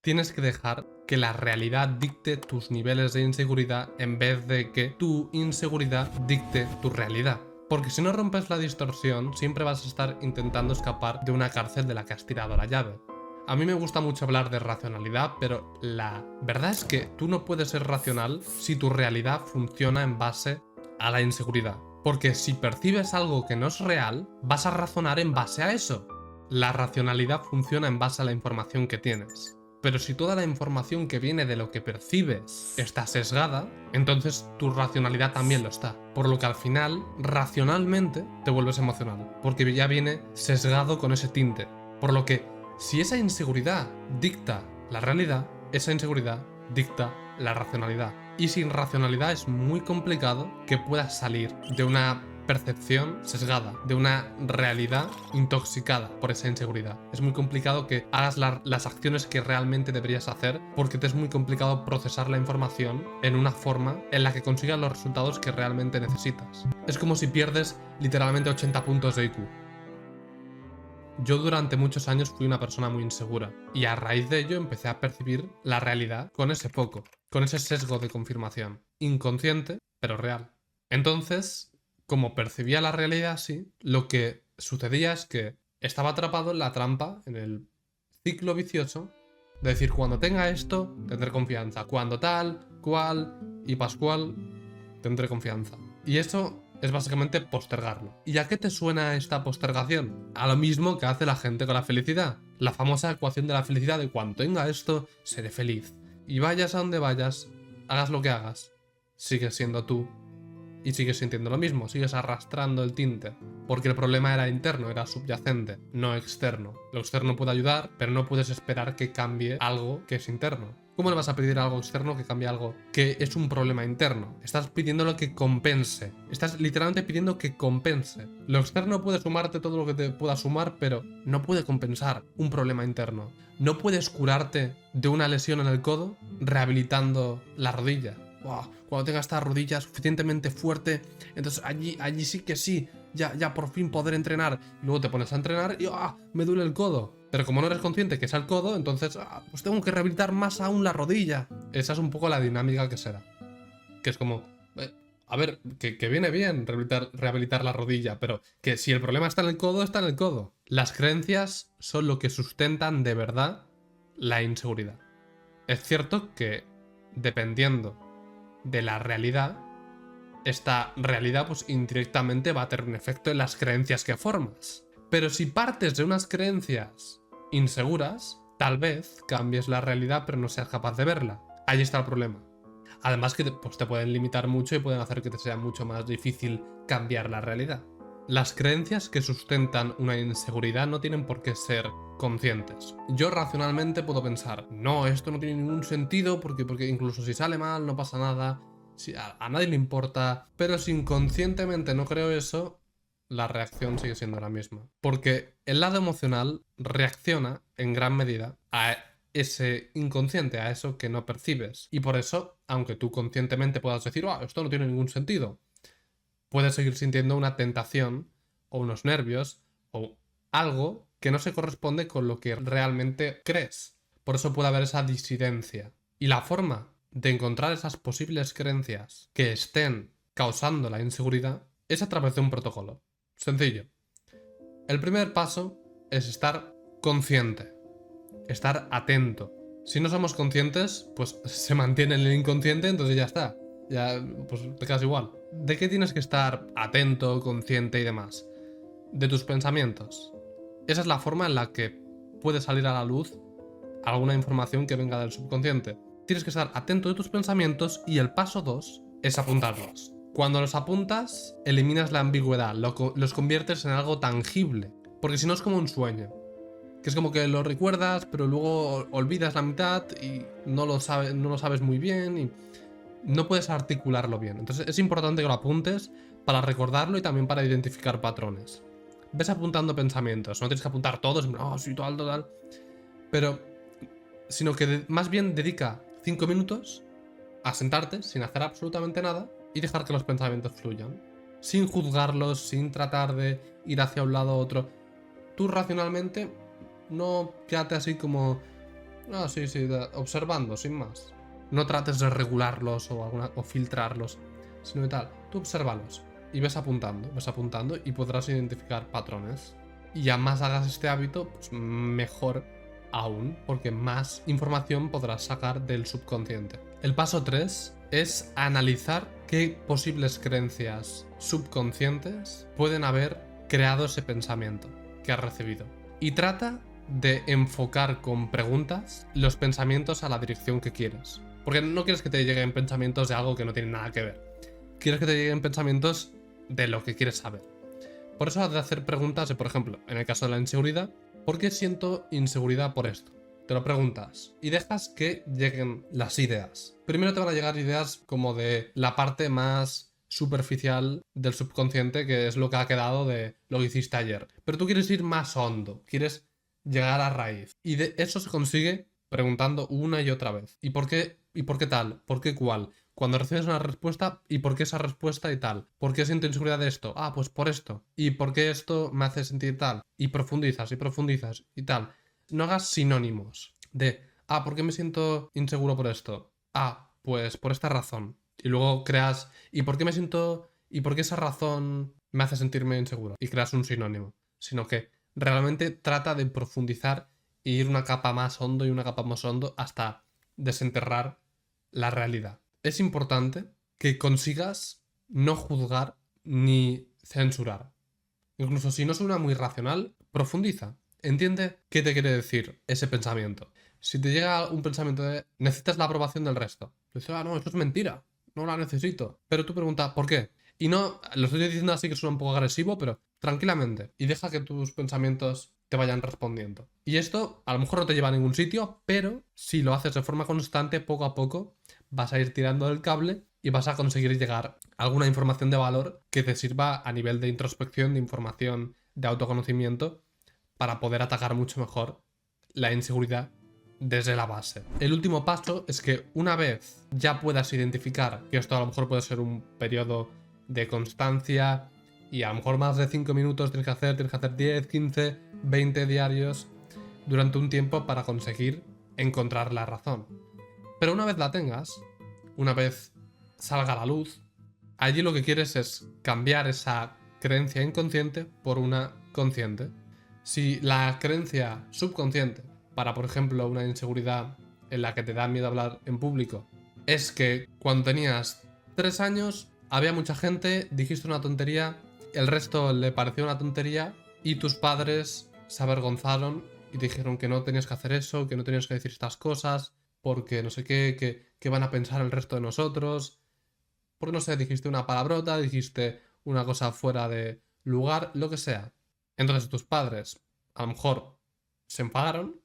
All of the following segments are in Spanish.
Tienes que dejar que la realidad dicte tus niveles de inseguridad en vez de que tu inseguridad dicte tu realidad. Porque si no rompes la distorsión, siempre vas a estar intentando escapar de una cárcel de la que has tirado la llave. A mí me gusta mucho hablar de racionalidad, pero la verdad es que tú no puedes ser racional si tu realidad funciona en base a la inseguridad. Porque si percibes algo que no es real, vas a razonar en base a eso. La racionalidad funciona en base a la información que tienes. Pero si toda la información que viene de lo que percibes está sesgada, entonces tu racionalidad también lo está. Por lo que al final, racionalmente, te vuelves emocional. Porque ya viene sesgado con ese tinte. Por lo que, si esa inseguridad dicta la realidad, esa inseguridad dicta la racionalidad. Y sin racionalidad es muy complicado que puedas salir de una percepción sesgada, de una realidad intoxicada por esa inseguridad. Es muy complicado que hagas las acciones que realmente deberías hacer porque te es muy complicado procesar la información en una forma en la que consigas los resultados que realmente necesitas. Es como si pierdes literalmente 80 puntos de IQ. Yo durante muchos años fui una persona muy insegura y a raíz de ello empecé a percibir la realidad con ese foco, con ese sesgo de confirmación, inconsciente pero real. Entonces, como percibía la realidad así, lo que sucedía es que estaba atrapado en la trampa, en el ciclo vicioso, de decir, cuando tenga esto, tendré confianza, cuando tal, cual y pascual, tendré confianza. Y eso es básicamente postergarlo. ¿Y a qué te suena esta postergación? A lo mismo que hace la gente con la felicidad. La famosa ecuación de la felicidad de cuando tenga esto, seré feliz. Y vayas a donde vayas, hagas lo que hagas, sigues siendo tú. Y sigues sintiendo lo mismo, sigues arrastrando el tinte. Porque el problema era interno, era subyacente, no externo. Lo externo puede ayudar, pero no puedes esperar que cambie algo que es interno. ¿Cómo le vas a pedir a algo externo que cambie algo que es un problema interno? Estás pidiéndolo que compense. Estás literalmente pidiendo que compense. Lo externo puede sumarte todo lo que te pueda sumar, pero no puede compensar un problema interno. No puedes curarte de una lesión en el codo rehabilitando la rodilla. Cuando tenga esta rodilla suficientemente fuerte, entonces allí sí que sí, ya por fin poder entrenar. Y luego te pones a entrenar y me duele el codo. Pero como no eres consciente que es el codo, entonces pues tengo que rehabilitar más aún la rodilla. Esa es un poco la dinámica que será. Que es como, a ver, que viene bien rehabilitar la rodilla, pero que si el problema está en el codo, está en el codo. Las creencias son lo que sustentan de verdad la inseguridad. Es cierto que dependiendo de la realidad, esta realidad pues indirectamente va a tener un efecto en las creencias que formas. Pero si partes de unas creencias inseguras, tal vez cambies la realidad pero no seas capaz de verla. Ahí está el problema. Además que pues, te pueden limitar mucho y pueden hacer que te sea mucho más difícil cambiar la realidad. Las creencias que sustentan una inseguridad no tienen por qué ser conscientes. Yo racionalmente puedo pensar, no, esto no tiene ningún sentido porque incluso si sale mal no pasa nada, si a nadie le importa, pero si inconscientemente no creo eso, la reacción sigue siendo la misma. Porque el lado emocional reacciona en gran medida a ese inconsciente, a eso que no percibes. Y por eso, aunque tú conscientemente puedas decir, esto no tiene ningún sentido, puedes seguir sintiendo una tentación o unos nervios o algo que no se corresponde con lo que realmente crees. Por eso puede haber esa disidencia. Y la forma de encontrar esas posibles creencias que estén causando la inseguridad es a través de un protocolo. Sencillo. El primer paso es estar consciente, estar atento. Si no somos conscientes, pues se mantiene en el inconsciente, entonces ya está. Ya, pues te quedas igual. ¿De qué tienes que estar atento, consciente y demás? De tus pensamientos. Esa es la forma en la que puede salir a la luz alguna información que venga del subconsciente. Tienes que estar atento de tus pensamientos y el paso 2 es apuntarlos. Cuando los apuntas, eliminas la ambigüedad, los conviertes en algo tangible. Porque si no es como un sueño. Que es como que lo recuerdas, pero luego olvidas la mitad y no lo sabes muy bien y no puedes articularlo bien. Entonces es importante que lo apuntes para recordarlo y también para identificar patrones. Ves apuntando pensamientos, no tienes que apuntar todos, sí, total. Pero, sino que más bien dedica 5 minutos a sentarte sin hacer absolutamente nada y dejar que los pensamientos fluyan. Sin juzgarlos, sin tratar de ir hacia un lado u otro. Tú racionalmente no quédate así como Ah, sí, sí, observando, sin más. No trates de regularlos o filtrarlos, sino de tal. Tú obsérvalos y ves apuntando y podrás identificar patrones. Y ya más hagas este hábito, pues mejor aún, porque más información podrás sacar del subconsciente. El paso 3 es analizar qué posibles creencias subconscientes pueden haber creado ese pensamiento que has recibido. Y trata de enfocar con preguntas los pensamientos a la dirección que quieres. Porque no quieres que te lleguen pensamientos de algo que no tiene nada que ver. Quieres que te lleguen pensamientos de lo que quieres saber. Por eso has de hacer preguntas de, por ejemplo, en el caso de la inseguridad, ¿por qué siento inseguridad por esto? Te lo preguntas y dejas que lleguen las ideas. Primero te van a llegar ideas como de la parte más superficial del subconsciente, que es lo que ha quedado de lo que hiciste ayer. Pero tú quieres ir más hondo, quieres llegar a raíz. Y de eso se consigue preguntando una y otra vez. ¿Y por qué? ¿Y por qué tal? ¿Por qué cuál? Cuando recibes una respuesta, ¿y por qué esa respuesta y tal? ¿Por qué siento inseguridad de esto? Ah, pues por esto. ¿Y por qué esto me hace sentir tal? Y profundizas y tal. No hagas sinónimos de, ah, ¿por qué me siento inseguro por esto? Ah, pues por esta razón. Y luego creas, ¿y por qué me siento, y por qué esa razón me hace sentirme inseguro? Y creas un sinónimo. Sino que realmente trata de profundizar e ir una capa más hondo y una capa más hondo hasta desenterrar la realidad. Es importante que consigas no juzgar ni censurar. Incluso si no suena muy racional, profundiza. Entiende qué te quiere decir ese pensamiento. Si te llega un pensamiento de necesitas la aprobación del resto, dices, ah, no, eso es mentira, no la necesito. Pero tú preguntas, ¿por qué? Y no, lo estoy diciendo así que suena un poco agresivo, pero tranquilamente. Y deja que tus pensamientos te vayan respondiendo. Y esto a lo mejor no te lleva a ningún sitio, pero si lo haces de forma constante, poco a poco, vas a ir tirando del cable y vas a conseguir llegar a alguna información de valor que te sirva a nivel de introspección, de información, de autoconocimiento, para poder atacar mucho mejor la inseguridad desde la base. El último paso es que una vez ya puedas identificar que esto a lo mejor puede ser un periodo de constancia y a lo mejor más de 5 minutos tienes que hacer 10, 15, 20 diarios durante un tiempo para conseguir encontrar la razón. Pero una vez la tengas, una vez salga a la luz, allí lo que quieres es cambiar esa creencia inconsciente por una consciente. Si la creencia subconsciente para, por ejemplo, una inseguridad en la que te da miedo hablar en público, es que cuando tenías 3 años había mucha gente, dijiste una tontería, el resto le pareció una tontería y tus padres se avergonzaron y te dijeron que no tenías que hacer eso, que no tenías que decir estas cosas, porque no sé qué, que van a pensar el resto de nosotros, porque no sé, dijiste una palabrota, dijiste una cosa fuera de lugar, lo que sea. Entonces tus padres a lo mejor se enfadaron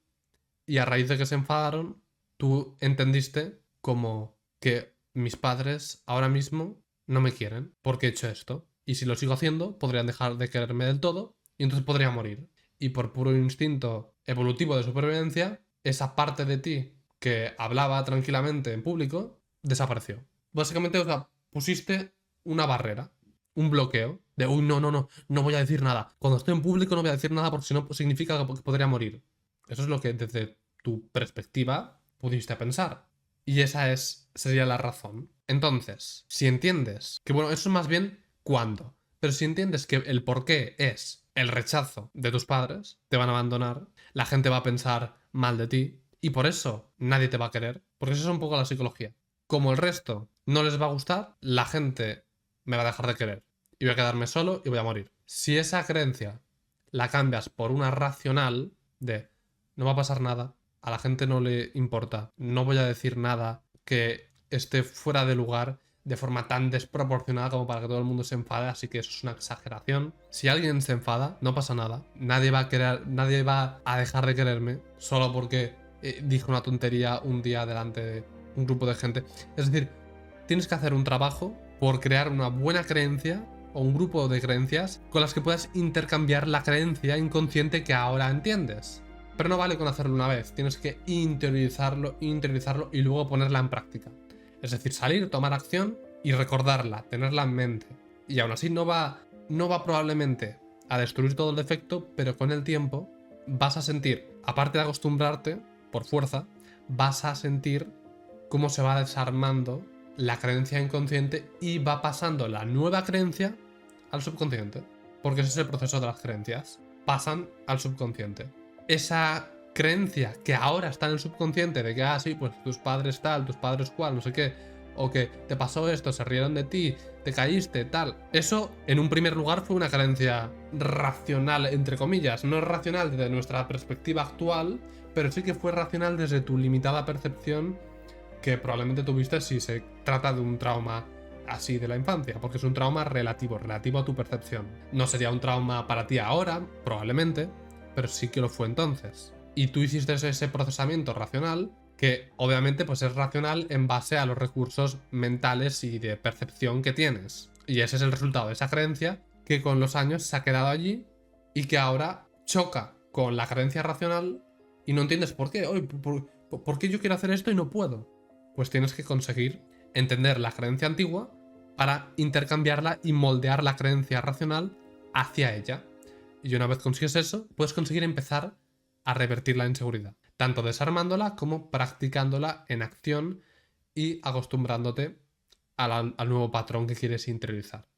y a raíz de que se enfadaron, tú entendiste como que mis padres ahora mismo no me quieren porque he hecho esto. Y si lo sigo haciendo, podrían dejar de quererme del todo y entonces podría morir. Y por puro instinto evolutivo de supervivencia, esa parte de ti que hablaba tranquilamente en público desapareció. Básicamente, o sea, pusiste una barrera, un bloqueo de, uy, no voy a decir nada. Cuando estoy en público no voy a decir nada porque si no significa que podría morir. Eso es lo que desde tu perspectiva pudiste pensar. Y esa sería la razón. Entonces, si entiendes que, bueno, eso es más bien cuándo. Pero si entiendes que el porqué es el rechazo de tus padres, te van a abandonar, la gente va a pensar mal de ti y por eso nadie te va a querer. Porque eso es un poco la psicología. Como el resto no les va a gustar, la gente me va a dejar de querer. Y voy a quedarme solo y voy a morir. Si esa creencia la cambias por una racional de no va a pasar nada, a la gente no le importa, no voy a decir nada que esté fuera de lugar de forma tan desproporcionada como para que todo el mundo se enfade, así que eso es una exageración. Si alguien se enfada, no pasa nada. Nadie va a dejar de quererme solo porque dije una tontería un día delante de un grupo de gente. Es decir, tienes que hacer un trabajo por crear una buena creencia o un grupo de creencias con las que puedas intercambiar la creencia inconsciente que ahora entiendes. Pero no vale con hacerlo una vez, tienes que interiorizarlo y luego ponerla en práctica. Es decir, salir, tomar acción y recordarla, tenerla en mente. Y aún así no va probablemente a destruir todo el defecto, pero con el tiempo vas a sentir, aparte de acostumbrarte, por fuerza, vas a sentir cómo se va desarmando la creencia inconsciente y va pasando la nueva creencia al subconsciente. Porque ese es el proceso de las creencias. Pasan al subconsciente. Esa creencia que ahora está en el subconsciente de que, sí, pues tus padres tal, tus padres cual, no sé qué, o que te pasó esto, se rieron de ti, te caíste, tal. Eso, en un primer lugar, fue una creencia racional, entre comillas. No es racional desde nuestra perspectiva actual, pero sí que fue racional desde tu limitada percepción que probablemente tuviste si se trata de un trauma así de la infancia, porque es un trauma relativo a tu percepción. No sería un trauma para ti ahora, probablemente, pero sí que lo fue entonces. Y tú hiciste ese procesamiento racional, que obviamente pues es racional en base a los recursos mentales y de percepción que tienes. Y ese es el resultado de esa creencia que con los años se ha quedado allí y que ahora choca con la creencia racional y no entiendes por qué. Oye, ¿por qué yo quiero hacer esto y no puedo? Pues tienes que conseguir entender la creencia antigua para intercambiarla y moldear la creencia racional hacia ella. Y una vez consigues eso, puedes conseguir empezar a revertir la inseguridad, tanto desarmándola como practicándola en acción y acostumbrándote al nuevo patrón que quieres interiorizar.